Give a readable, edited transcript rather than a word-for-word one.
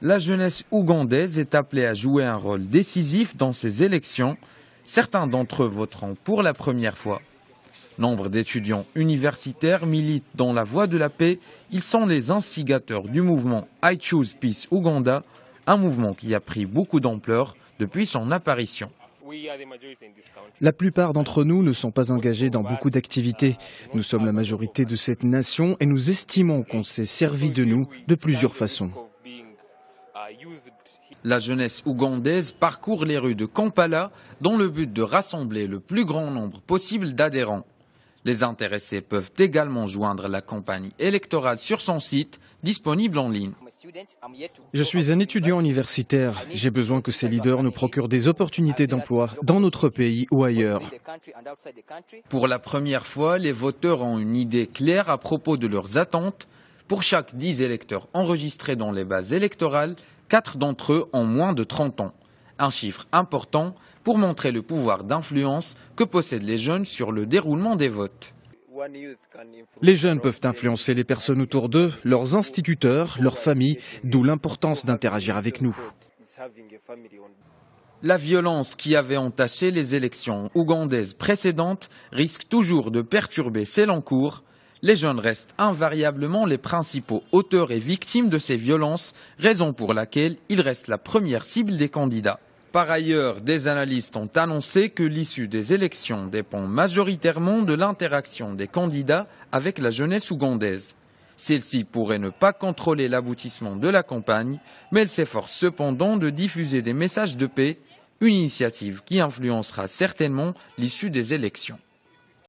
La jeunesse ougandaise est appelée à jouer un rôle décisif dans ces élections. Certains d'entre eux voteront pour la première fois. Nombre d'étudiants universitaires militent dans la voie de la paix. Ils sont les instigateurs du mouvement I Choose Peace Uganda, un mouvement qui a pris beaucoup d'ampleur depuis son apparition. La plupart d'entre nous ne sont pas engagés dans beaucoup d'activités. Nous sommes la majorité de cette nation et nous estimons qu'on s'est servi de nous de plusieurs façons. La jeunesse ougandaise parcourt les rues de Kampala dans le but de rassembler le plus grand nombre possible d'adhérents. Les intéressés peuvent également joindre la campagne électorale sur son site, disponible en ligne. Je suis un étudiant universitaire. J'ai besoin que ces leaders nous procurent des opportunités d'emploi dans notre pays ou ailleurs. Pour la première fois, les voteurs ont une idée claire à propos de leurs attentes. Pour chaque 10 électeurs enregistrés dans les bases électorales, 4 d'entre eux ont moins de 30 ans. Un chiffre important pour montrer le pouvoir d'influence que possèdent les jeunes sur le déroulement des votes. Les jeunes peuvent influencer les personnes autour d'eux, leurs instituteurs, leurs familles, d'où l'importance d'interagir avec nous. La violence qui avait entaché les élections ougandaises précédentes risque toujours de perturber celles en cours. Les jeunes restent invariablement les principaux auteurs et victimes de ces violences, raison pour laquelle ils restent la première cible des candidats. Par ailleurs, des analystes ont annoncé que l'issue des élections dépend majoritairement de l'interaction des candidats avec la jeunesse ougandaise. Celle-ci pourrait ne pas contrôler l'aboutissement de la campagne, mais elle s'efforce cependant de diffuser des messages de paix, une initiative qui influencera certainement l'issue des élections.